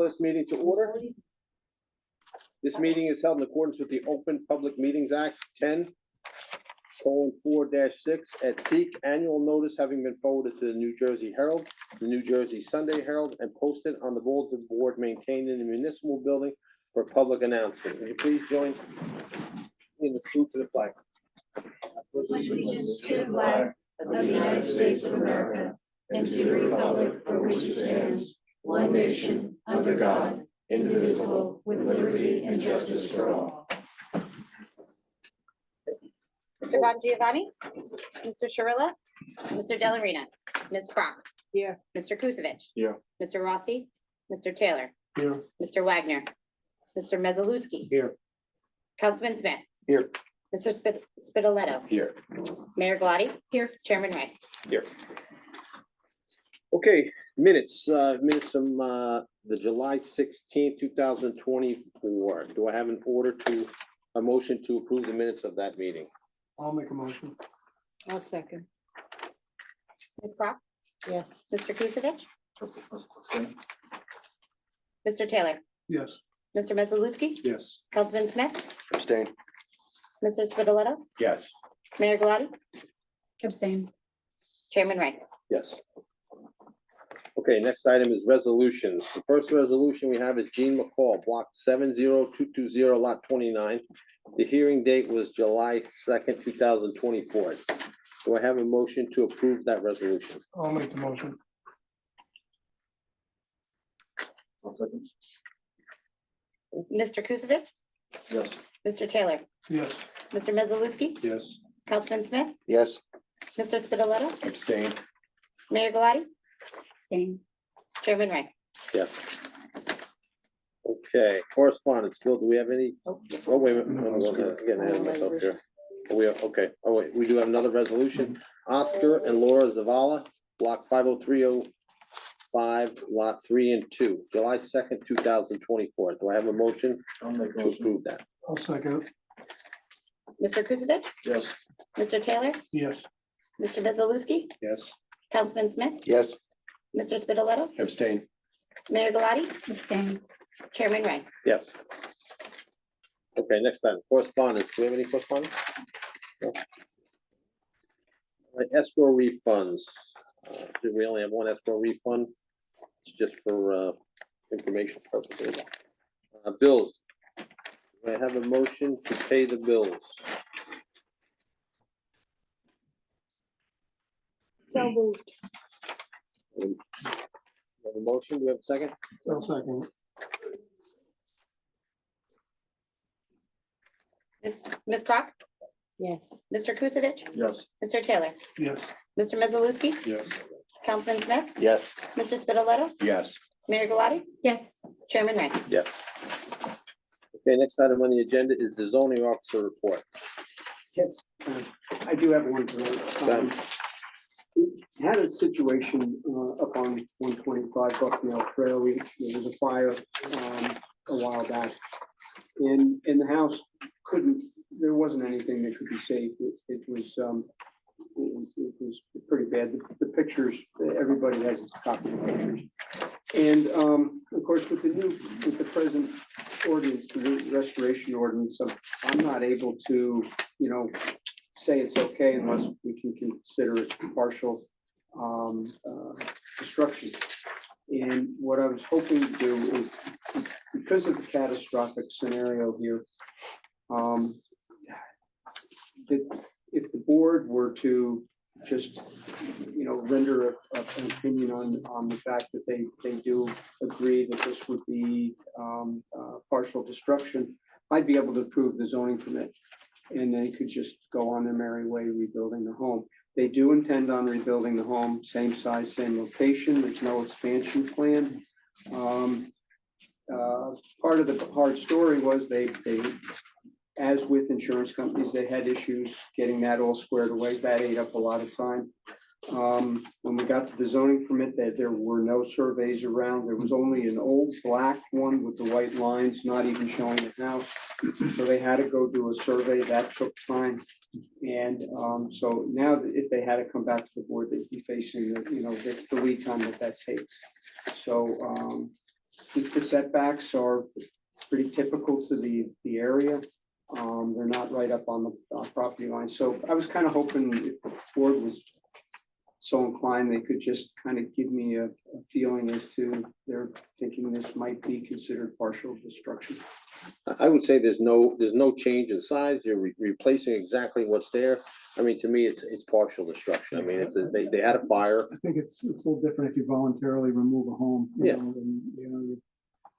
this meeting to order. This meeting is held in accordance with the Open Public Meetings Act 10:4-6 at SEEK. Annual notice having been forwarded to the New Jersey Herald, the New Jersey Sunday Herald, and posted on the bulletin board maintained in the municipal building for public announcement. Will you please join in the salute to the flag? Allegiance to the flag of the United States of America and to the republic for which it stands, one nation, under God, indivisible, with liberty and justice for all. Mr. Von Giovanni, Mr. Shirilla, Mr. Delarina, Ms. Brock. Here. Mr. Kusevich. Here. Mr. Rossi, Mr. Taylor. Here. Mr. Wagner, Mr. Mezalewski. Here. Councilman Smith. Here. Mr. Spitaletto. Here. Mayor Galati. Here. Chairman Ray. Here. Okay, minutes from the July 16th, 2024. Do I have a motion to approve the minutes of that meeting? I'll make a motion. I'll second. Ms. Brock, Yes. Mr. Kusevich. Mr. Taylor, Yes. Mr. Mezalewski, Yes. Councilman Smith, Abstain. Mr. Spitaletto, Yes. Mayor Galati, Abstain. Chairman Ray. Yes. Okay, next item is resolutions. The first resolution we have is Jean McCall, block 70220, lot 29. The hearing date was July 2nd, 2024. Do I have a motion to approve that resolution? I'll make the motion. Mr. Kusevich, Yes. Mr. Taylor, Yes. Mr. Mezalewski, Yes. Councilman Smith, Yes. Mr. Spitaletto, Abstain. Mayor Galati, Abstain. Chairman Ray. Yes. Okay, correspondence. Phil, do we have any? Oh, wait a minute. I'm getting ahead of myself here. Okay. Oh, wait, we do have another resolution. Oscar and Laura Zavala, block 50305, lot 3 and 2, July 2nd, 2024. Do I have a motion I'll make to approve that? I'll second it. Mr. Kusevich, Yes. Mr. Taylor, Yes. Mr. Mezalewski, Yes. Councilman Smith, Yes. Mr. Spitaletto, Abstain. Mayor Galati, Abstain. Chairman Ray. Yes. Okay, next item, correspondence. Do we have any correspondence? No. All right, escrow refunds. Do we only have one escrow refund? It's just for information purposes. Bills. Do I have a motion to pay the bills? So moved. Have a motion? Do we have a second? I'll second it. Ms. Brock, Yes. Mr. Kusevich, Yes. Mr. Taylor, Yes. Mr. Mezalewski, Yes. Councilman Smith, Yes. Mr. Spitaletto, Yes. Mayor Galati, Yes. Chairman Ray. Yes. Okay, next item on the agenda is the zoning officer report. Yes, I do have one tonight. We had a situation up on 125 Bucknell Trail. There was a fire a while back. And the house there wasn't anything that could be saved. It was pretty bad. The pictures, everybody has a copy of the pictures. And of course, with the present ordinance, the restoration ordinance, I'm not able to, say it's okay unless we can consider it partial destruction. And what I was hoping to do is, because of the catastrophic scenario here, that if the board were to just, render an opinion on the fact that they do agree that this would be partial destruction, I'd be able to approve the zoning permit. And they could just go on their merry way rebuilding the home. They do intend on rebuilding the home, same size, same location. There's no expansion plan. Part of the hard story was they, as with insurance companies, they had issues getting that all squared away. That ate up a lot of time. When we got to the zoning permit, there were no surveys around. There was only an old black one with the white lines, not even showing the house. So they had to go do a survey. That took time. And so now if they had to come back to the board, they'd be facing the lead time that takes. So The setbacks are pretty typical to the area. They're not right up on the property line. So I was kind of hoping if the board was so inclined, they could just kind of give me a feeling as to their thinking this might be considered partial destruction. I would say there's no change in size. You're replacing exactly what's there. I mean, to me, it's partial destruction. I mean, they had a fire. I think it's a little different if you voluntarily remove a home. Yeah.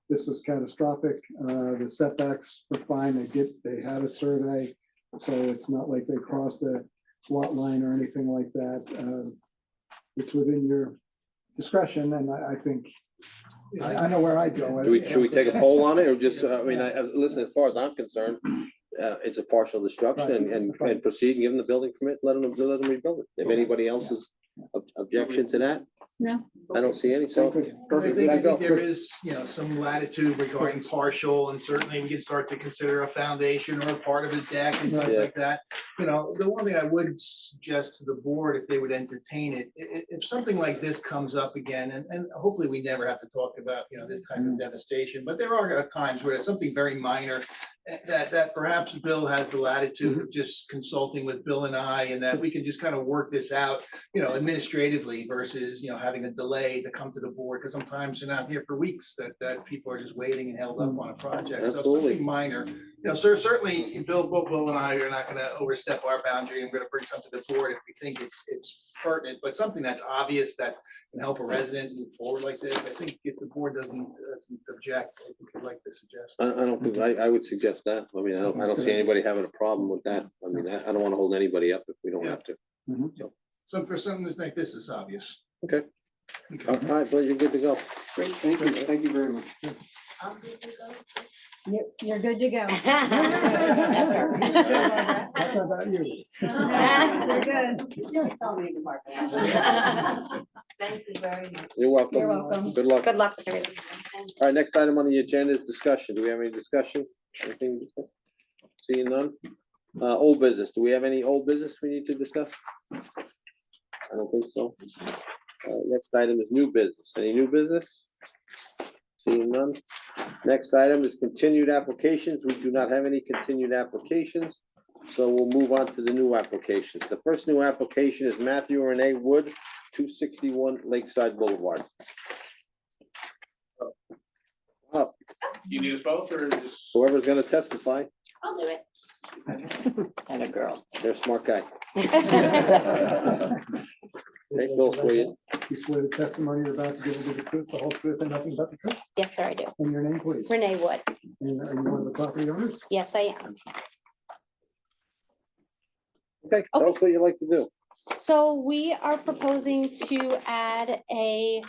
This was catastrophic. The setbacks were fine. They had a survey. So it's not like they crossed a lot line or anything like that. It's within your discretion, and I think, I know where I'd go. Should we take a poll on it or just, I mean, listen, as far as I'm concerned, it's a partial destruction and proceed and give them the building permit, let them rebuild it. If anybody else is objection to that? No. I don't see any, so. Good. I Perfect. think There you go. there is, some latitude regarding partial, and certainly we can start to consider a foundation or a part of a deck and things Yeah. like that. The one thing I would suggest to the board, if they would entertain it, if something like this comes up again, and hopefully we never have to talk about, this type of devastation, but there are times where it's something very minor that perhaps Bill has the latitude of just consulting with Bill and I, and that we can just kind of work this out, administratively versus, having a delay to come to the board, because sometimes they're not here for weeks, that people are just waiting and held up on a project. So Absolutely. something minor, certainly both Bill and I are not gonna overstep our boundary, and we're gonna bring something to the board if we think it's pertinent, but something that's obvious that can help a resident move forward like this. I think if the board doesn't object, I think I'd like to suggest. I don't think, I would suggest that. I mean, I don't see anybody having a problem with that. I mean, I don't want to hold anybody up if we don't have to. So for something that's like this, it's obvious. Okay. All right, Bill, you're good to go. Great, thank you very much. You're good to go. That's all right. How about you? You're good. Thank you very much. You're welcome. You're welcome. Good luck. Good luck with everything. All right, next item on the agenda is discussion. Do we have any discussion? Anything? to discuss? Seeing none? Old business. Do we have any old business we need to discuss? I don't think so. Next item is new business. Any new business? Seeing none? Next item is continued applications. We do not have any continued applications. So we'll move on to the new applications. The first new application is Matthew and Renee Wood, 261 Lakeside Boulevard. Up, You need us both or just? whoever's gonna testify, I'll do it. And a girl. they're a smart guy. Hey, Bill, swear you. You swear the testimony you're about to give will be the truth, the whole truth, and nothing but the truth? Yes, sir, I do. And your name, please. Renee Wood. And are you one of the property owners? Yes, I am. Okay, tell us what you'd like to do. So we are proposing to add a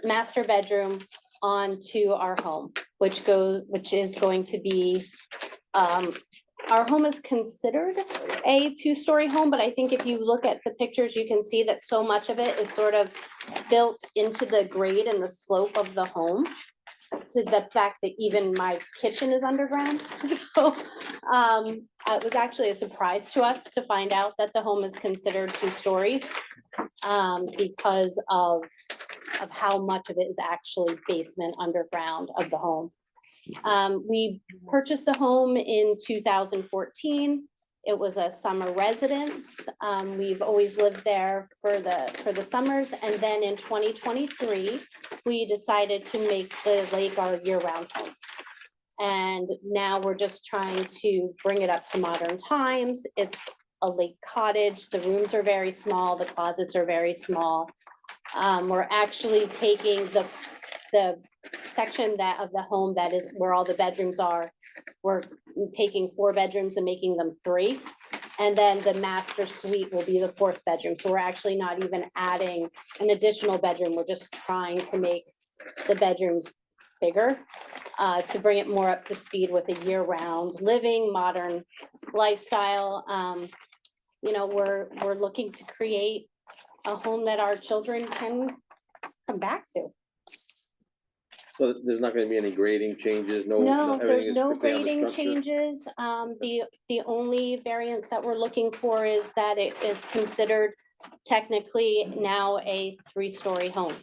master bedroom onto our home, which is going to be, our home is considered a two-story home, but I think if you look at the pictures, you can see that so much of it is sort of built into the grade and the slope of the home. To the fact that even my kitchen is underground. So it was actually a surprise to us to find out that the home is considered 2 stories because of how much of it is actually basement underground of the home. We purchased the home in 2014. It was a summer residence. We've always lived there for the summers. And then in 2023, we decided to make the lake our year-round home. And now we're just trying to bring it up to modern times. It's a lake cottage. The rooms are very small. The closets are very small. We're actually taking the section of the home that is where all the bedrooms are. We're taking 4 bedrooms and making them 3. And then the master suite will be the 4th bedroom. So we're actually not even adding an additional bedroom. We're just trying to make the bedrooms bigger to bring it more up to speed with a year-round living, modern lifestyle. We're looking to create a home that our children can come back to. So there's not gonna be any grading changes, no. No, everything there's is no strictly on the grading structure? changes. The only variance that we're looking for is that it is considered technically now a 3-story home.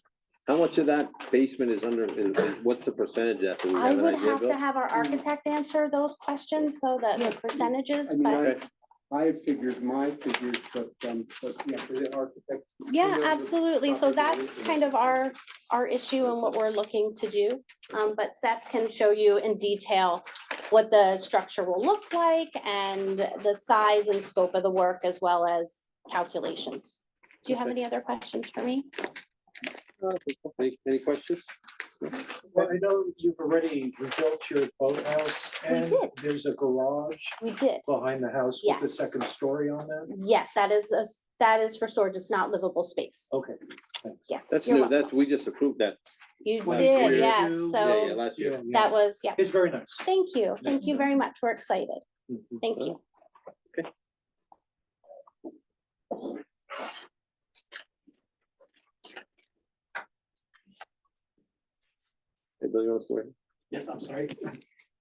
How much of that basement is under, what's the percentage of that? Do we I have an would idea, have to Bill? have our architect answer those questions, so that the percentages, I mean, but I had figured my figures, but yeah, for the architect. yeah, knows the absolutely. So property that's values. kind of our issue and what we're looking to do. But Seth can show you in detail what the structure will look like and the size and scope of the work, as well as calculations. Do you have Okay. any other questions for me? Any questions? Well, I know you've already rebuilt your boathouse We and did. there's a garage We did. behind the house with the Yes. second story on that. Yes, that is for storage. It's not livable space. Okay, thanks. Yes. That's you're new, welcome. we just approved that. You Last did, year, yes. too. Yeah, So last year. Yeah, that was, yeah. It's very nice. Thank you. Thank you very much. We're excited. Mhm. Thank you. Anybody else swear? Yes, I'm sorry.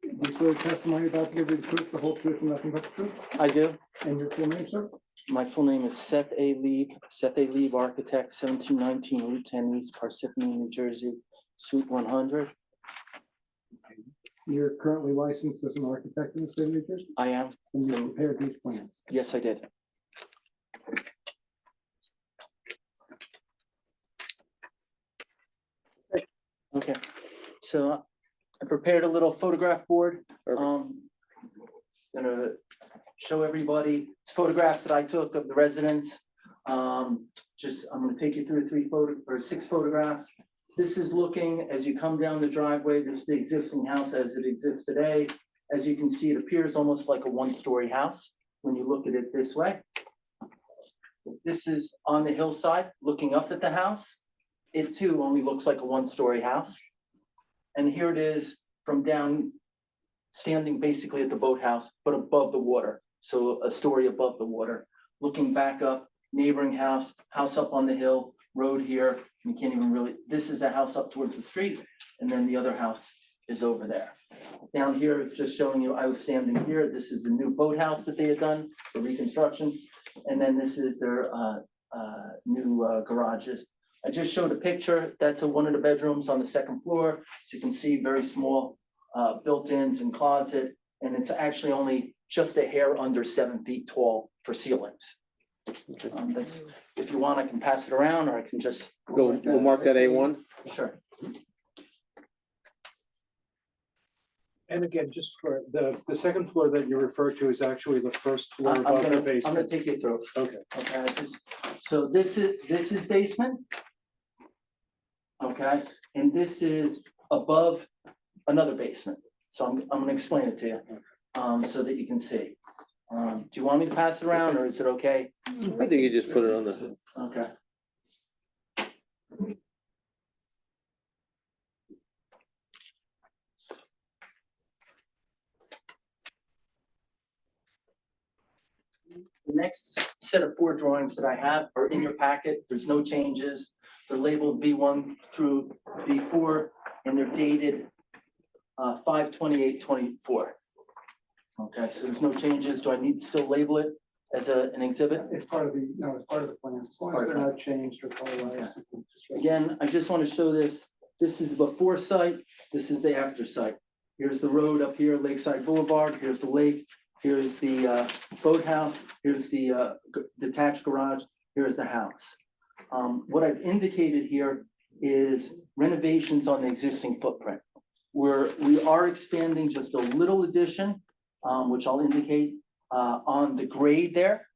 You swear testimony about to give you the truth, the whole truth, and nothing but the truth, I do. and your full name, sir? My full name is Seth A. Lieb Architect, 1719 Route 10 East, Parsippany, New Jersey, Suite 100. You're currently licensed as an architect in the state of New Jersey, I am. and you prepared these plans. Yes, I did. Okay, so I prepared a little photograph board. Perfect. Gonna show everybody photographs that I took of the residents. I'm gonna take you through six photographs. This is looking, as you come down the driveway, this is the existing house as it exists today. As you can see, it appears almost like a one-story house when you look at it this way. This is on the hillside, looking up at the house. It too only looks like a one-story house. And here it is from down, standing basically at the boathouse, but above the water. So a story above the water, looking back up, neighboring house up on the hill, road here. You can't even really, this is a house up towards the street, and then the other house is over there. Down here, it's just showing you, I was standing here. This is the new boathouse that they had done for reconstruction. And then this is their new garages. I just showed a picture. That's one of the bedrooms on the second floor. So you can see very small built-ins and closet. And it's actually only just a hair under 7 feet tall for ceilings. If you want, I can pass it around, or I can just. We'll mark that A1. Sure. And again, just for the second floor that you referred to is actually the first floor I'm above the gonna basement. take you through. Okay, Okay, so this is basement. Okay, and this is above another basement. So I'm gonna explain it to you, so that you can see. Do you want me to pass it around, or is it okay? I think you just put it on the, Okay. The next set of 4 drawings that I have are in your packet. There's no changes. They're labeled V1 through V4, and they're dated 5/28/24. Okay, so there's no changes. Do I need to still label it as an exhibit? It's part of the, no, it's part of the plan, as long as they're not changed or colorized. Again, I just want to show this. This is the before site. This is the after site. Here's the road up here, Lakeside Boulevard. Here's the lake. Here's the boathouse. Here's the detached garage. Here's the house. What I've indicated here is renovations on the existing footprint. We are expanding just a little addition, which I'll indicate on the grade there.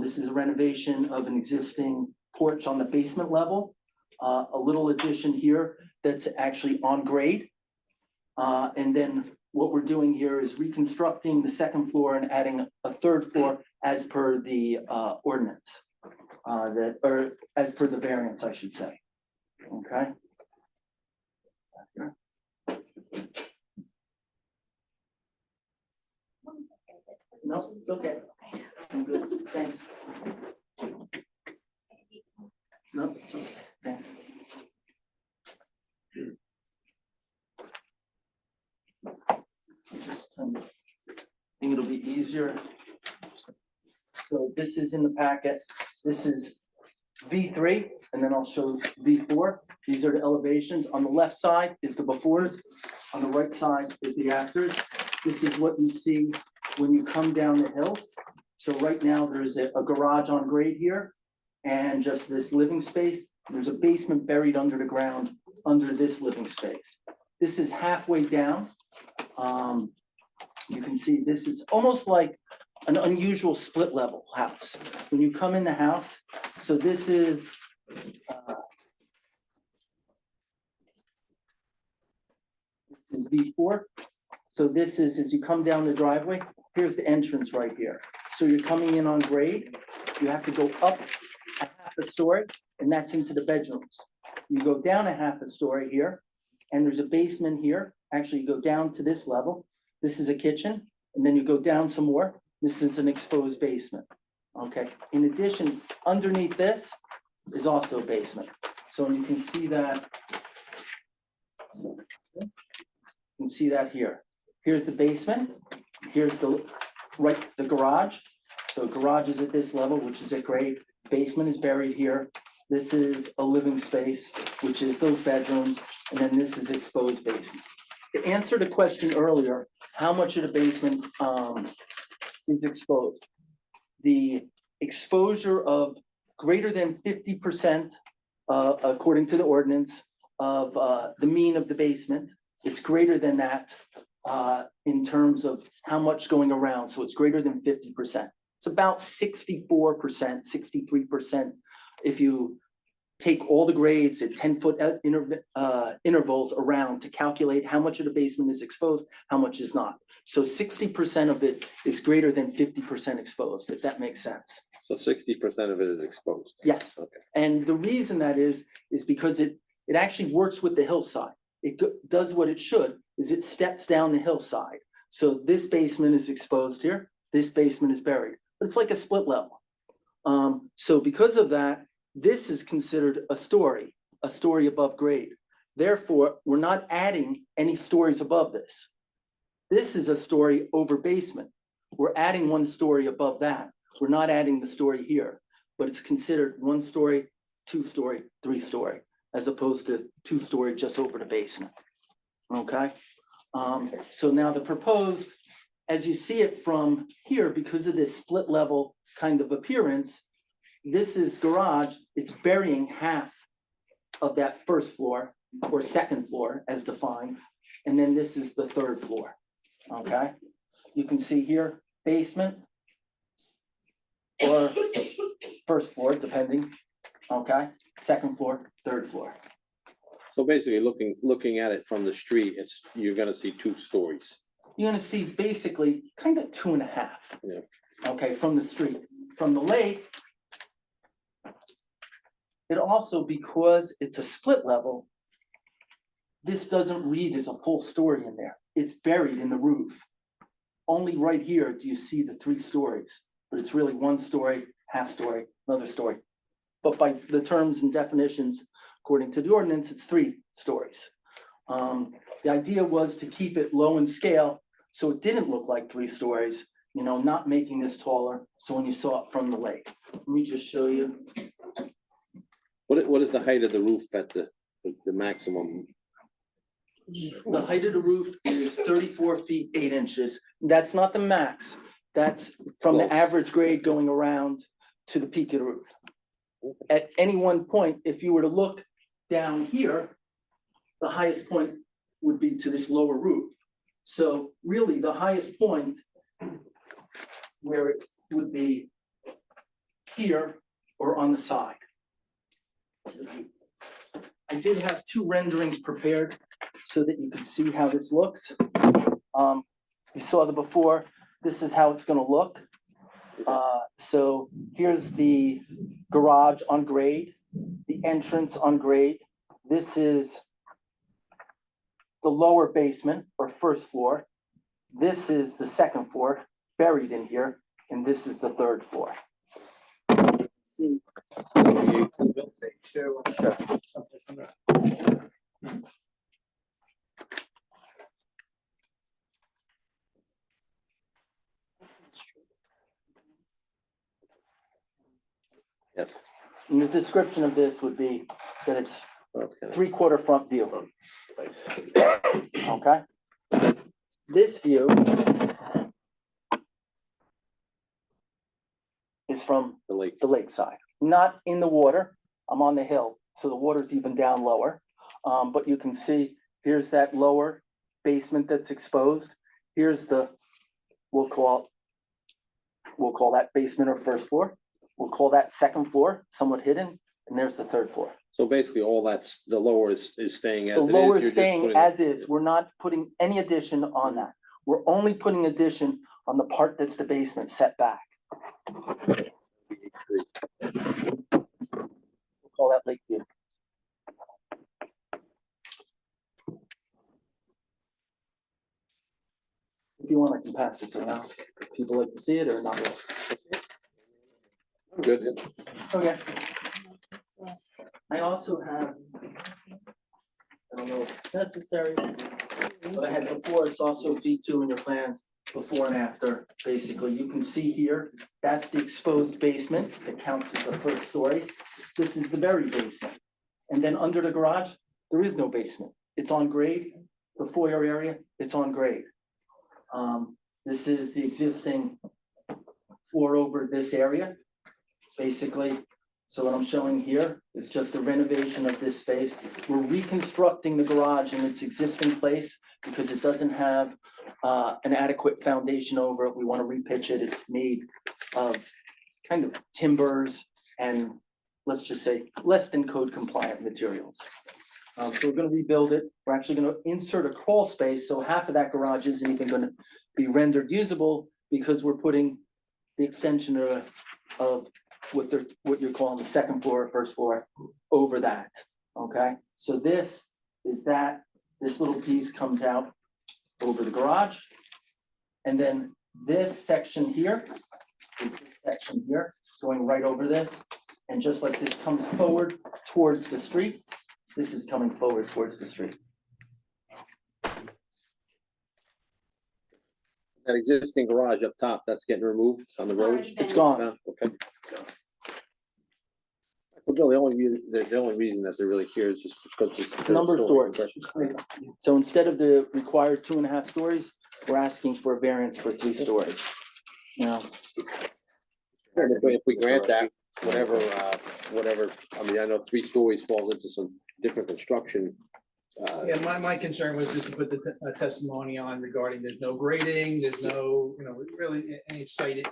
This is a renovation of an existing porch on the basement level. A little addition here that's actually on grade. And then what we're doing here is reconstructing the second floor and adding a third floor as per the ordinance. Or as per the variance, I should say. Okay. No, it's okay. I'm good, thanks. No, it's okay, thanks. I think it'll be easier. So this is in the packet. This is V3, and then I'll show V4. These are the elevations. On the left side is the befores. On the right side is the afters. This is what you see when you come down the hill. So right now, there's a garage on grade here and just this living space. There's a basement buried under the ground under this living space. This is halfway down. You can see this is almost like an unusual split level house. When you come in the house, so this is V4. So this is, as you come down the driveway, here's the entrance right here. So you're coming in on grade, you have to go up a half a story, and that's into the bedrooms. You go down a half a story here, and there's a basement here. Actually, you go down to this level. This is a kitchen, and then you go down some more. This is an exposed basement. Okay, in addition, underneath this is also a basement. So you can see that. You can see that here. Here's the basement. Here's the garage. So garage is at this level, which is at grade. Basement is buried here. This is a living space, which is those bedrooms, and then this is exposed basement. To answer the question earlier, how much of the basement is exposed? The exposure of greater than 50%, according to the ordinance, of the mean of the basement. It's greater than that in terms of how much going around. So it's greater than 50%. It's about 64%, 63%. If you take all the grades at 10-foot intervals around to calculate how much of the basement is exposed, how much is not. So 60% of it is greater than 50% exposed, if that makes sense. So 60% of it is exposed. Yes. Okay. And the reason that is because it actually works with the hillside. It does what it should, is it steps down the hillside. So this basement is exposed here, this basement is buried, but it's like a split level. So because of that, this is considered a story above grade. Therefore, we're not adding any stories above this. This is a story over basement. We're adding 1 story above that. We're not adding the story here, but it's considered 1 story, 2 story, 3 story, as opposed to 2 story just over the basement. Okay. So now the proposed, as you see it from here, because of this split level kind of appearance, this is garage. It's burying half of that first floor or second floor as defined. And then this is the 3rd floor. Okay. You can see here, basement or 1st floor, depending. Okay. 2nd floor, 3rd floor. So basically, looking at it from the street, you're gonna see 2 stories. You're gonna see basically kind of 2.5. Yeah. Okay, from the street. From the lake, it also, because it's a split level, this doesn't read as a full story in there. It's buried in the roof. Only right here do you see the 3 stories, but it's really 1 story, half story, another story. But by the terms and definitions, according to the ordinance, it's 3 stories. The idea was to keep it low in scale, so it didn't look like 3 stories, you know, not making this taller. So when you saw it from the lake, let me just show you. What is the height of the roof at the maximum? The height of the roof is 34 feet, 8 inches. That's not the max. That's from the Close. average grade going around to the peak of the roof. At any one point, if you were to look down here, the highest point would be to this lower roof. So really, the highest point where it would be here or on the side. I did have 2 renderings prepared so that you can see how this looks. You saw the before. This is how it's going to look. So here's the garage on grade, the entrance on grade. This is the lower basement or 1st floor. This is the 2nd floor buried in here, and this is the 3rd floor. See. Say 2. Sure. Yes. And the description of this would be that it's Well, it's kinda- 3/4 front view. Okay? This view is from The lake. the lakeside, not in the water. I'm on the hill, so the water's even down lower. But you can see, here's that lower basement that's exposed. Here's the, we'll call that basement or first floor. We'll call that second floor, somewhat hidden, and there's the third floor. So basically, all that's, the lower is staying as The it is. lower you're is just staying putting- as is. We're not putting any addition on that. We're only putting addition on the part that's the basement set back. We'll call that lake view. If you want, I can pass this around. If people like to see it or not. I'm good. Okay. I also have, I don't know if it's necessary, but I had before, it's also V2 in your plans, before and after. Basically, you can see here, that's the exposed basement that counts as the first story. This is the buried basement. And then under the garage, there is no basement. It's on grade. The foyer area, it's on grade. This is the existing floor over this area, basically. So what I'm showing here is just a renovation of this space. We're reconstructing the garage in its existing place because it doesn't have an adequate foundation over it. We want to repitch it. It's made of kind of timbers and, let's just say, less than code compliant materials. So we're gonna rebuild it. We're actually gonna insert a crawl space, so half of that garage isn't even gonna be rendered usable because we're putting the extension of what you're calling the second floor, or first floor, over that, okay? So this is that, this little piece comes out over the garage. And then this section here is this section here, going right over this. And just like this comes forward towards the street, this is coming forward towards the street. That existing garage up top, that's getting removed on the road? It's gone. No? Okay. Well, Bill, the only reason that they're really here is just because it's. It's a number of stories. So instead of the required 2.5 stories, we're asking for a variance for 3 stories. You know, If we grant that, whatever, I mean, I know 3 stories falls into some different construction. Yeah, my concern was just to put the testimony on regarding there's no grading, there's no, really any site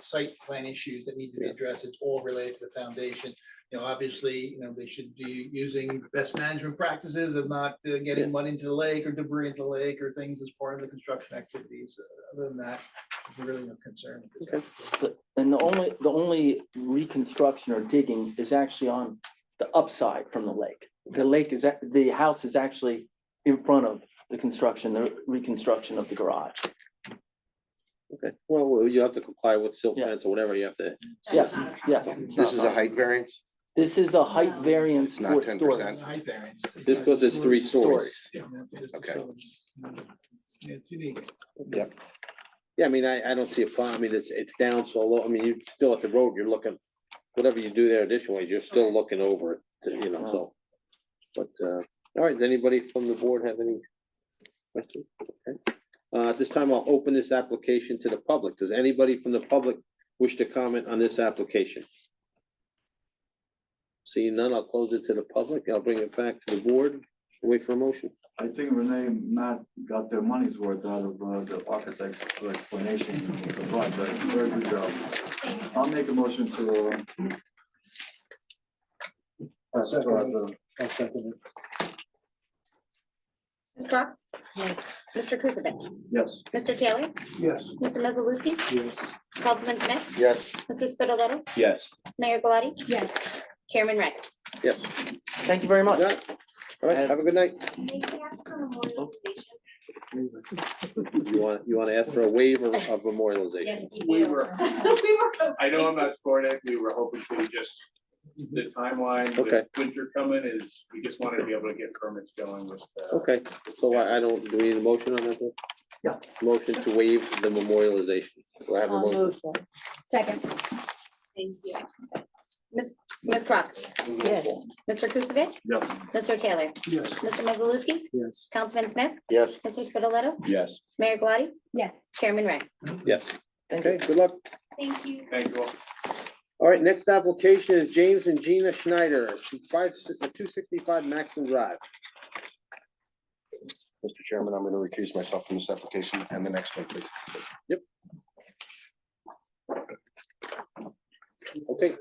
plan issues that need to be addressed. It's all related to the foundation. Obviously, they should be using best management practices of not getting mud into the lake or debris into the lake or things as part of the construction activities. Other than that, there's really no concern. and the only reconstruction or digging is actually on the upside from the lake. The lake is, the house is actually in front of the reconstruction of the garage. Okay, well, you have to comply with silt Yeah. fence or whatever you have to. Yes, yes. This is a height variance? This is a height variance It's not for 10%. stories. Height variance. Just because it's 3 stories. Yeah, just Okay. so it's unique. Yeah, I mean, I don't see a problem. I mean, it's down so low. I mean, you still at the road, you're looking, whatever you do there additionally, you're still looking over it, so. But, all right, does anybody from the board have any questions? Okay. At this time, I'll open this application to the public. Does anybody from the public wish to comment on this application? Seeing none, I'll close it to the public. I'll bring it back to the board. Wait for a motion. I think Renee and Matt got their money's worth out of the architect's explanation of the project. Very good job. I'll make a motion to pass it as a. I'll second it. Ms. Crock? Yes. Mr. Kukovich? Yes. Mr. Taylor? Yes. Mr. Mizzalewski? Yes. Councilman Smith? Yes. Mr. Spitaletto? Yes. Mayor Galati? Yes. Chairman Wright? Yes. Thank you very much. All right, have a good night. You want to ask for a waiver of memorialization? We were, I know I'm not sporting, we were hoping to just, the timeline with Okay. winter coming is, we just wanted to be able to get permits going with. Okay, so I don't, do we need a motion on that? Bill? Yeah. Motion to waive the memorialization. Do I have a motion? Second. Thank you. Ms. Crock? Yes. Mr. Kusevich? Yeah. Mr. Taylor? Yes. Mr. Mizzalewski? Yes. Councilman Smith? Yes. Mr. Spitaletto? Yes. Mayor Glotty? Yes. Chairman Ray? Yes. Okay, good luck. Thank you. Thank you all. All right, next application is James and Gina Schneider, 265 Maxim Drive. Mr. Chairman, I'm going to recuse myself from this application and the next one, please. Okay,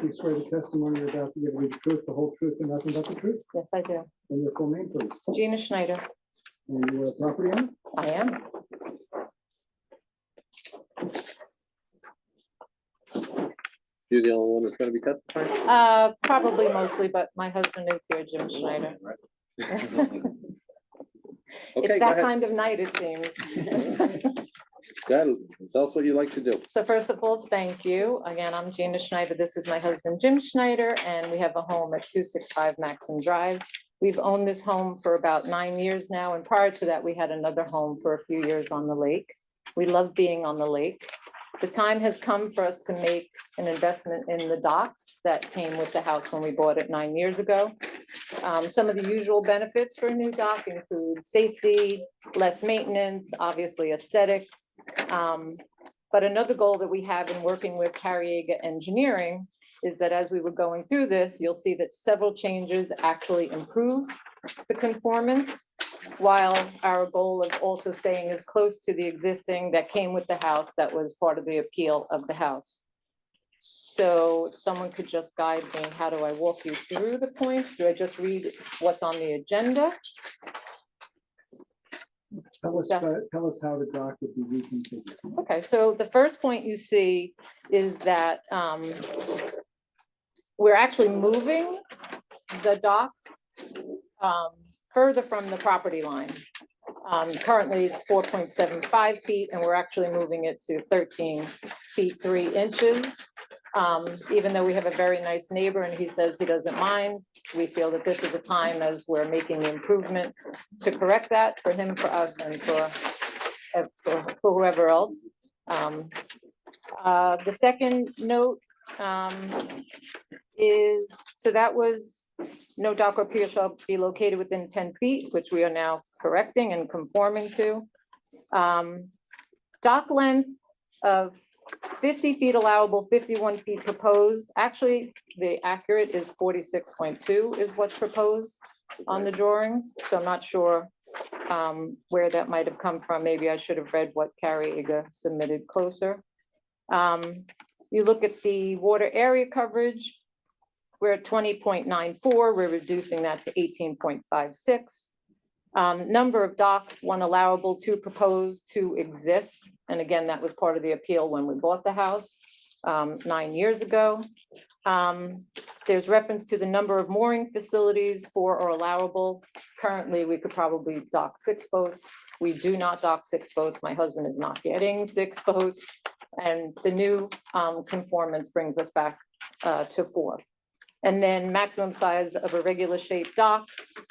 You swear the testimony you're about to give will be the truth, the whole truth, and nothing but the truth? Yes, I do. And your full name, please. Gina Schneider. And you are a property owner? I am. you're the only one that's gonna be testifying? Probably mostly, but my husband is here, Jim Schneider. Okay, It's go that ahead. kind of night, it seems. Go ahead, tell us what you like to do. So first of all, thank you. Again, I'm Gina Schneider. This is my husband, Jim Schneider, and we have a home at 265 Maxim Drive. We've owned this home for about 9 years now, and prior to that, we had another home for a few years on the lake. We love being on the lake. The time has come for us to make an investment in the docks that came with the house when we bought it 9 years ago. Some of the usual benefits for a new dock include safety, less maintenance, obviously aesthetics. But another goal that we have in working with Cariega Engineering is that as we were going through this, you'll see that several changes actually improve the conformance, while our goal of also staying as close to the existing that came with the house that was part of the appeal of the house. So if someone could just guide me, how do I walk you through the points? Do I just read what's on the agenda? Tell us how the dock would be reconfigured. Okay, so the first point you see is that we're actually moving the dock further from the property line. Currently, it's 4.75 feet, and we're actually moving it to 13 feet 3 inches. Even though we have a very nice neighbor and he says he doesn't mind, we feel that this is a time as we're making the improvement to correct that for him, for us, and for whoever else. The second note is, so that was no dock or pier shall be located within 10 feet, which we are now correcting and conforming to. Dock length of 50 feet allowable, 51 feet proposed. Actually, the accurate is 46.2 is what's proposed on the drawings. So I'm not sure where that might have come from. Maybe I should have read what Cariega submitted closer. You look at the water area coverage, we're at 20.94, we're reducing that to 18.56. Number of docks, 1 allowable, 2 proposed, 2 exist. And again, that was part of the appeal when we bought the house 9 years ago. There's reference to the number of mooring facilities, 4 are allowable. Currently, we could probably dock 6 boats. We do not dock 6 boats. My husband is not getting 6 boats. And the new conformance brings us back to 4. And then maximum size of a regular shaped dock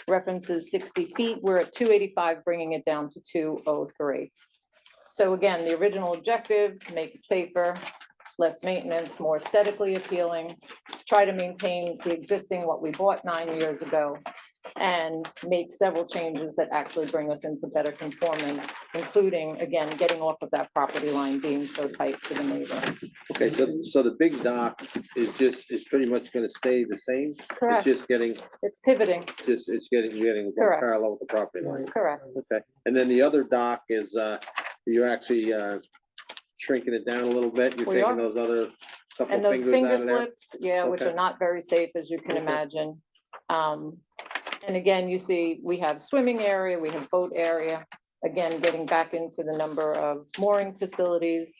references 60 feet. We're at 285, bringing it down to 203. So again, the original objective, make it safer, less maintenance, more aesthetically appealing, try to maintain the existing, what we bought 9 years ago, and make several changes that actually bring us into better conformance, including, again, getting off of that property line being so tight to the neighbor. Okay, so the big dock is pretty much gonna stay the same? It's Correct, just getting, it's pivoting, it's getting Correct. parallel with the property line. correct. Okay, and then the other dock is, you're actually shrinking it down a little bit, you're We taking are. those other couple And those fingers finger out of there? slips, yeah, which Okay. are not very safe, as you can Okay. imagine. And again, you see, we have swimming area, we have boat area, again, getting back into the number of mooring facilities.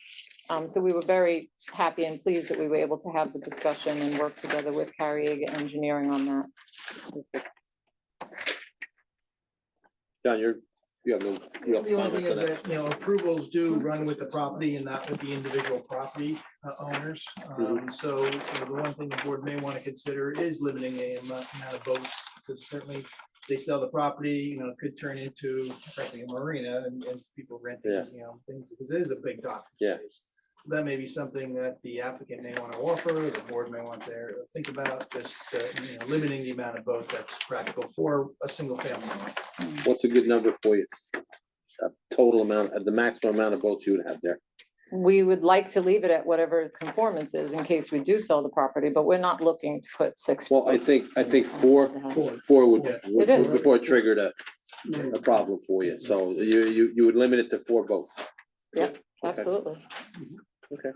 So we were very happy and pleased that we were able to have the discussion and work together with Cariega Engineering on that. John, you have no real The only thing comments is on that? that, approvals do run with the property and not with the individual property owners. So the one thing the board may want to consider is limiting the amount of boats, because certainly they sell the property, it could turn into frankly a marina and people renting, Yeah. things, because it is a big dock. Yeah. that may be something that the applicant may want to offer, the board may want to think about, just, limiting the amount of boat that's practical for a single family. What's a good number for you? A total amount, the maximum amount of boats you would have there. We would like to leave it at whatever conformance is in case we do sell the property, but we're not looking to put 6. Well, I think four would, It is. before it triggered a problem for you. So you would limit it to 4 boats. Absolutely. Okay.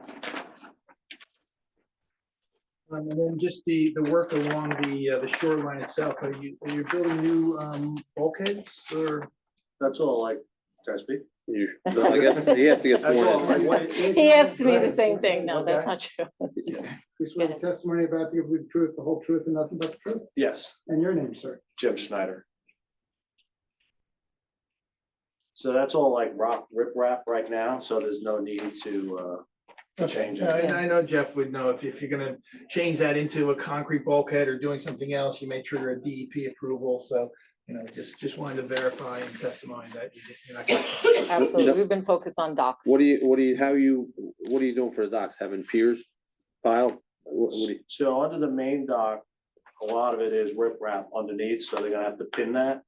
And then just the work along the shoreline itself, are you building new bulkheads or? That's all, like, can I speak? I guess he has to get That's all, sworn in. like, He asked me the same thing. No, that's not true. You swear the testimony about to give the truth, the whole truth, and nothing but the truth? Yes, And your name, sir? Jim Schneider. So that's all like rock riprap right now, so there's no need to change it. And I know Jeff would know if you're gonna change that into a concrete bulkhead or doing something else, you may trigger a DEP approval, so, just wanted to verify and testify that you're not. Absolutely. We've been focused on docks. What are you doing for the docks? Having piers piled? What do you- So under the main dock, a lot of it is riprap underneath, so they're gonna have to pin that.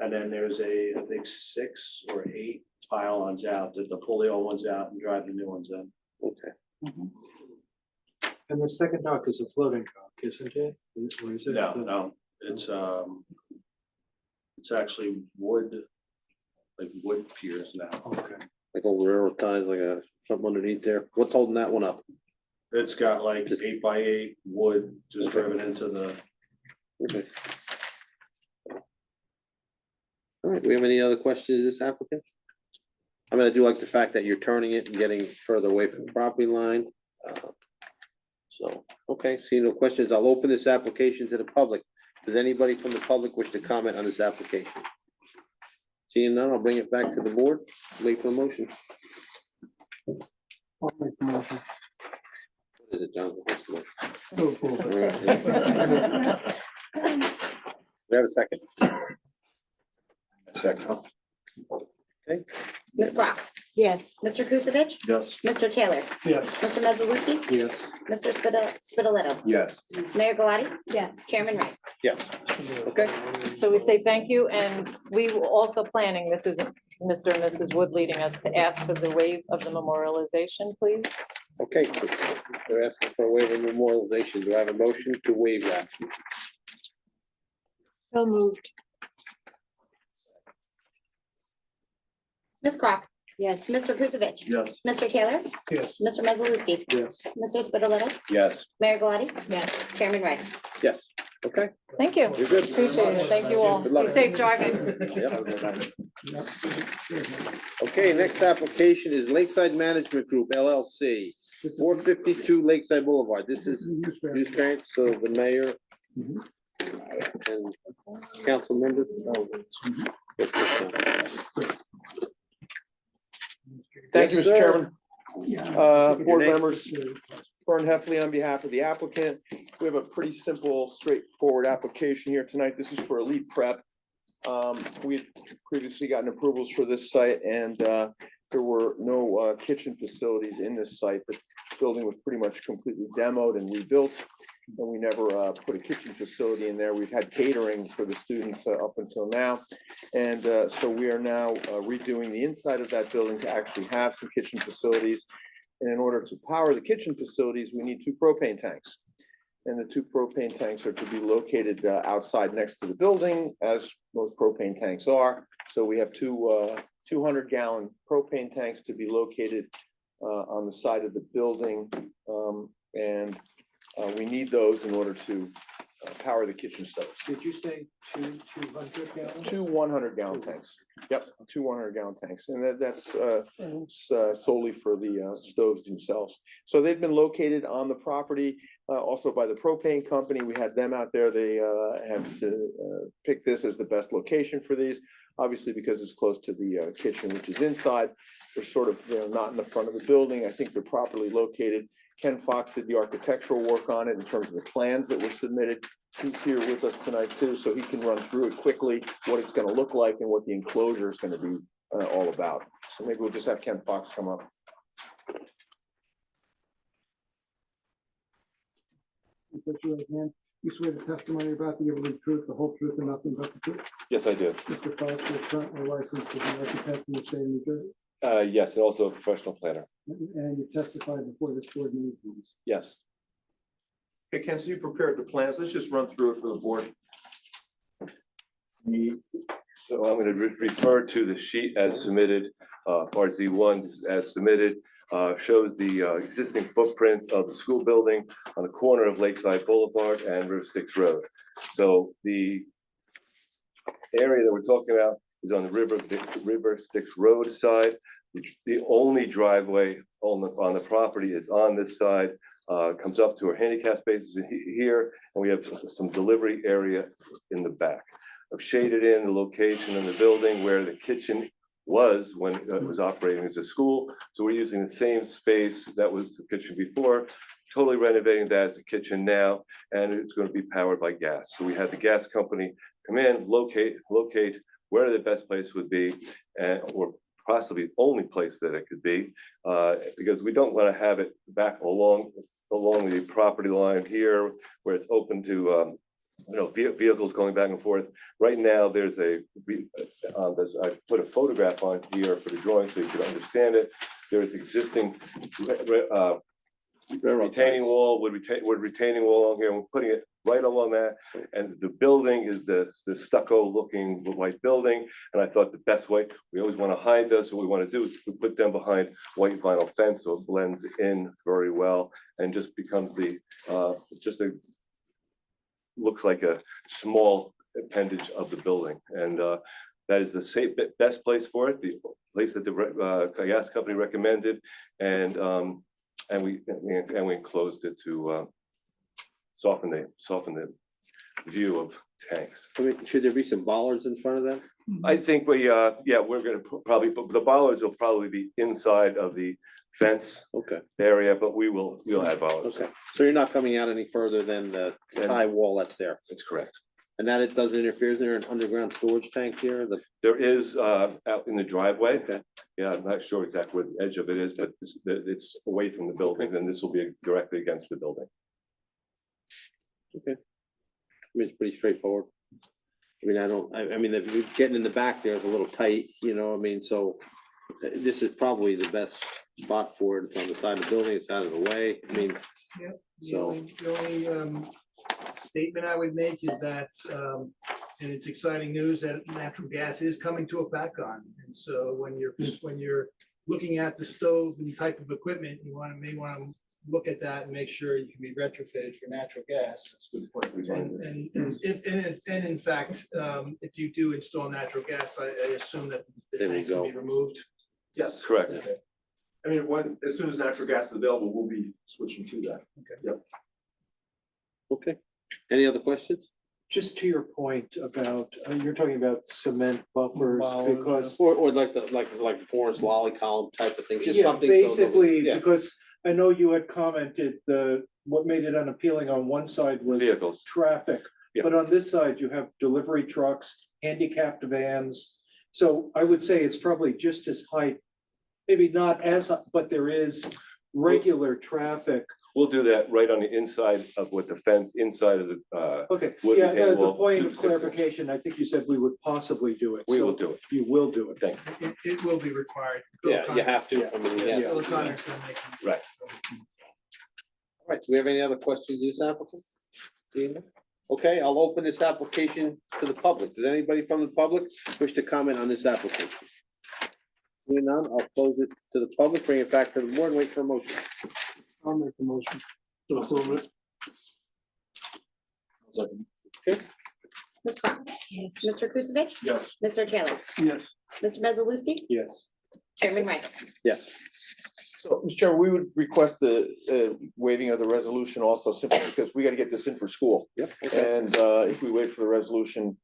And then there's I think 6 or 8 pile-ons out, that they'll pull the old ones out and drive the new ones in. Okay. And the second dock is a floating dock, isn't it? Or is it? No, it's actually wood, like wood piers now. Okay. Like old railroad ties, like something underneath there. What's holding that one up? It's got like 8x8 wood just driven into the. Okay. All right, do we have any other questions of this applicant? I mean, I do like the fact that you're turning it and getting further away from the property line. So, okay, seeing no questions, I'll open this application to the public. Does anybody from the public wish to comment on this application? Seeing none, I'll bring it back to the board. Wait for a motion. I'll make the motion. What is it, Jonathan? What's the motion? Oh, cool. We have a second. Second. Ms. Graf, Yes. Mr. Kusevich, Yes. Mr. Taylor, Yes. Mr. Mezzalewski, Yes. Mr. Spitaletto, Yes. Mayor Galati, Yes. Chairman Wright. Yes. Okay. So we say thank you, and we were also planning, this isn't Mr. and Mrs. Wood leading us, to ask for the waive of the memorialization, please. Okay, they're asking for a waiver of memorialization. Do I have a motion to waive that? So moved. Ms. Graf, Yes. Mr. Kusevich, Yes. Mr. Taylor, Yes. Mr. Mezzalewski, Yes. Mr. Spitaletto, Yes. Mayor Galati, Yes. Chairman Wright. Yes, okay. Thank you. You're good. Appreciate it. Thank you all. Good luck. Be safe driving. Yep. Okay, next application is Lakeside Management Group LLC, 452 Lakeside Boulevard. This is use variance, so the mayor and council members. Thank you, Yes, Mr. sir. Chairman. Board name? members, Vern Heffley on behalf of the applicant. We have a pretty simple, straightforward application here tonight. This is for Elite Prep. We had previously gotten approvals for this site, and there were no kitchen facilities in this site. The building was pretty much completely demoed and rebuilt, and we never put a kitchen facility in there. We've had catering for the students up until now. And so we are now redoing the inside of that building to actually have some kitchen facilities. And in order to power the kitchen facilities, we need 2 propane tanks. And the 2 propane tanks are to be located outside next to the building, as most propane tanks are. So we have 2 200-gallon propane tanks to be located on the side of the building. We need those in order to power the kitchen stoves. Did you say 200 gallons? 2 100-gallon tanks. Yep, 2 100-gallon tanks, and that's solely for the stoves themselves. So they've been located on the property, also by the propane company. We had them out there. They have to pick this as the best location for these. Obviously, because it's close to the kitchen, which is inside. They're sort of, not in the front of the building. I think they're properly located. Ken Fox did the architectural work on it in terms of the plans that were submitted. He's here with us tonight too, so he can run through it quickly, what it's gonna look like and what the enclosure is gonna be all about. So maybe we'll just have Ken Fox come up. You put your right hand. You swear the testimony you're about to give will be the truth, the whole truth, and nothing but the truth. Yes, I do. Mr. Fox, you're currently licensed as an architect in the state of New Jersey, Yes, and also a professional planner. and you testified before this board many times. Yes. Okay, Ken, so you prepared the plans. Let's just run through it for the board. So I'm going to refer to the sheet as submitted, part Z1 as submitted, shows the existing footprint of the school building on the corner of Lakeside Boulevard and River Styx Road. So the area that we're talking about is on the River Styx Road side. The only driveway on the property is on this side, comes up to our handicap spaces here, and we have some delivery area in the back. I've shaded in the location in the building where the kitchen was when it was operating as a school. So we're using the same space that was the kitchen before, totally renovating that as a kitchen now, and it's going to be powered by gas. So we had the gas company come in, locate where the best place would be, or possibly the only place that it could be, because we don't want to have it back along the property line here where it's open to vehicles going back and forth. Right now, I put a photograph on here for the drawing so you can understand it. There is existing retaining wall, wood retaining wall along here, and we're putting it right along that. And the building is the stucco looking white building. And I thought the best way, we always want to hide those, so what we want to do is we put them behind white vinyl fence so it blends in very well and just becomes looks like a small appendage of the building. And that is the best place for it, the place that the gas company recommended. And we enclosed it to soften the view of tanks. I mean, should there be some bollards in front of them? I think we're gonna probably, the bollards will probably be inside of the fence Okay, area, but we'll have bollards. okay. So you're not coming out any further than the high wall that's there? That's correct. And that it doesn't interfere, is there an underground storage tank here? There is out in the driveway. Okay, Yeah, I'm not sure exactly where the edge of it is, but it's away from the building, and this will be directly against the building. okay. I mean, it's pretty straightforward. I mean, I mean, if you're getting in the back there is a little tight, I mean, so this is probably the best spot for it. It's on the side of the building, it's out of the way. I mean, Yep. The So- only statement I would make is that, and it's exciting news that natural gas is coming to a back-on. And so when you're looking at the stove and type of equipment, may want to look at that and make sure you can be retrofitted for natural gas. That's a good point. And in fact, if you do install natural gas, I assume that the There we tanks will go. be removed. Yes, Correct. I mean, as soon as natural gas is available, we'll be switching to that. okay. Any other questions? Just to your point about, you're talking about cement buffers because. Or like the Forest Lolly column type of thing, just Yeah, something. so that- basically, Yeah, because I know you had commented what made it unappealing on one side was Vehicles. traffic. Yeah. But on this side, you have delivery trucks, handicapped vans. So I would say it's probably just as high, maybe not as, but there is regular traffic. We'll do that right on the inside of what the fence, inside of the, Okay, Would yeah, retain the wall, point 2 of to 6 inches. clarification, I think you said we would possibly do it. we so will do it. You will do it. Thank you. It will be required. Bill yeah, you have to. I mean, yeah. Bill Connor's gonna make it. Right. All right, do we have any other questions, this applicant? Dina? Okay, I'll open this application to the public. Does anybody from the public wish to comment on this application? Seeing none, I'll close it to the public, bring it back to the board, and wait for a motion. I'll make the motion. Ms. Cron. Yes. Mr. Kusevich. Yes. Mr. Taylor. Yes. Mr. Bezalowski. Yes. Chairman Wright. Yes. So, Mr. Chairman, we would request the waiving of the resolution also simply because we got to get this in for school. Yep. Okay. And if we wait for the resolution,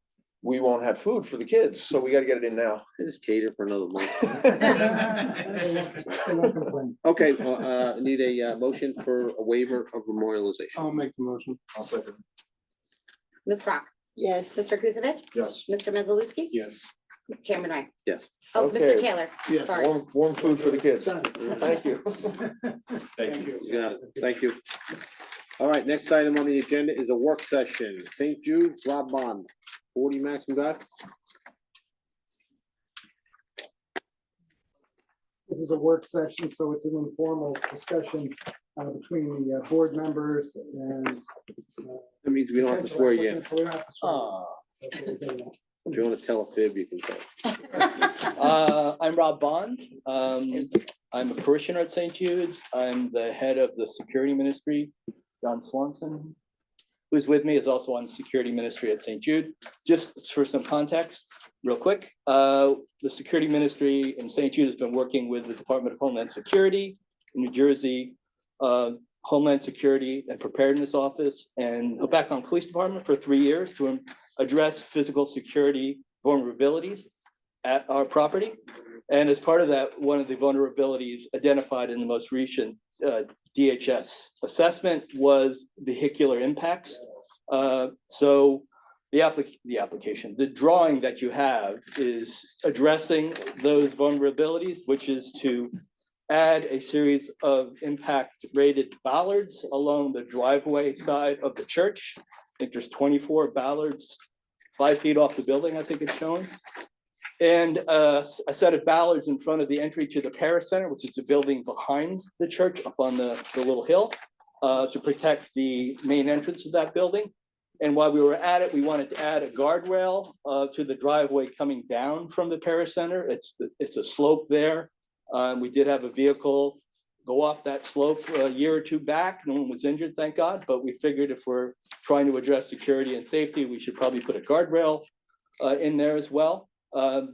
we won't have food for the kids, so we got to get it in now. Just cater for another month. I'm not complaining. Okay, need a motion for a waiver of memorialization. I'll make the motion. I'll second. Ms. Crock. Yes. Mr. Kusevich. Yes. Mr. Bezalowski. Yes. Chairman Wright. Yes. Oh, Okay. Mr. Taylor. Yes. Sorry. Warm food for the kids. Thank you. Thank you. You got it. Thank you. All right, next item on the agenda is a work session. St. Jude's, Rob Bond, 40 Maxim Drive. This is a work session, so it's an informal discussion between the board members and. That means we don't have to swear you in. So we don't have to swear. If you want to tell a fib, you can tell. I'm Rob Bond. I'm a parishioner at St. Jude's. I'm the head of the security ministry. John Swanson, who's with me, is also on security ministry at St. Jude. Just for some context, real quick, the security ministry in St. Jude has been working with the Department of Homeland Security, New Jersey, Homeland Security and Preparedness Office, and Hopatcong Police Department for 3 years to address physical security vulnerabilities at our property. And as part of that, one of the vulnerabilities identified in the most recent DHS assessment was vehicular impacts. So the application, the drawing that you have is addressing those vulnerabilities, which is to add a series of impact rated bollards along the driveway side of the church. I think there's 24 bollards, 5 feet off the building, I think it's shown. And a set of bollards in front of the entry to the Paris Center, which is the building behind the church up on the little hill, to protect the main entrance of that building. And while we were at it, we wanted to add a guardrail to the driveway coming down from the Paris Center. It's a slope there. We did have a vehicle go off that slope a year or two back. No one was injured, thank God, but we figured if we're trying to address security and safety, we should probably put a guardrail in there as well.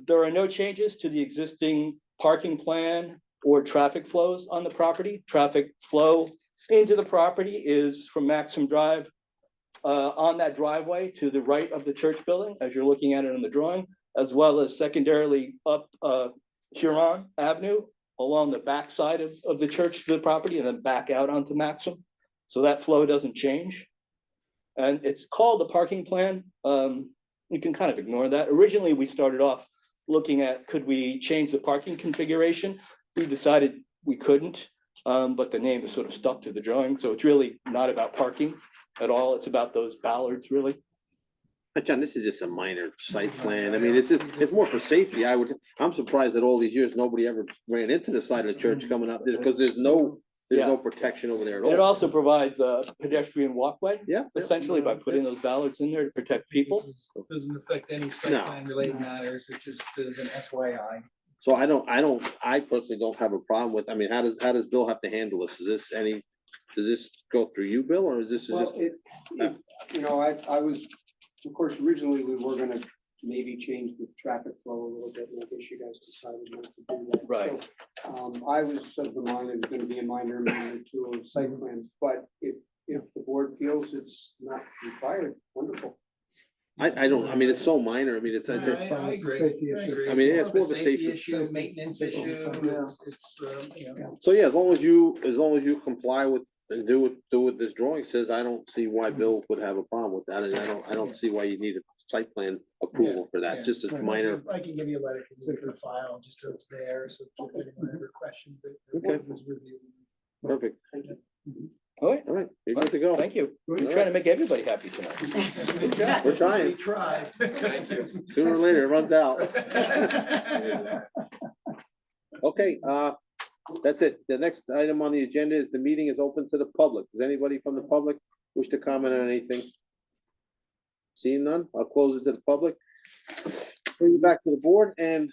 There are no changes to the existing parking plan or traffic flows on the property. Traffic flow into the property is from Maxim Drive on that driveway to the right of the church building, as you're looking at it in the drawing, as well as secondarily up Huron Avenue along the back side of the church to the property and then back out onto Maxim. So that flow doesn't change. And it's called the parking plan. You can kind of ignore that. Originally, we started off looking at, could we change the parking configuration? We decided we couldn't, but the name is sort of stuck to the drawing. So it's really not about parking at all. It's about those bollards, really. But John, this is just a minor site plan. I mean, it's more for safety. I'm surprised that all these years, nobody ever ran into the side of the church coming up there because there's no protection over there at all. It also provides a pedestrian walkway. Yeah. Essentially by putting those bollards in there to protect people. Doesn't affect any site plan related matters. It just is an FYI. So I personally don't have a problem with, I mean, how does Bill have to handle this? Does this go through you, Bill, or is this just? Well, you know, I was, of course, originally we were gonna maybe change the traffic flow a little bit, and I guess you guys decided not to do that. Right. So, I was of the mind it was gonna be a minor amendment to a site plan, but if the board feels it's not required, wonderful. I don't, I mean, it's so minor. I mean, it's. I agree. Safety I issue. agree. I mean, it's more of a safety safety issue, maintenance issue. It's, you know. So yeah, as long as you comply with and do what this drawing says, I don't see why Bill would have a problem with that. And I don't see why you need a site plan approval for that, Yeah. just a minor. I can give you a letter for the file, just so it's there, so if anyone ever questions it. Okay. Perfect. All right. All right, you're good to go. Thank you. We're All trying to make everybody happy tonight. Good job. We're trying. We try. Thank you. Sooner or later, it runs out. Okay, that's it. The next item on the agenda is the meeting is open to the public. Does anybody from the public wish to comment on anything? Seeing none, I'll close it to the public. Bring you back to the board and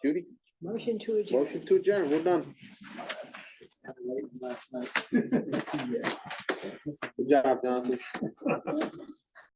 Judy, Motion to adjourn. motion to adjourn. We're done. Good job, Jonathan.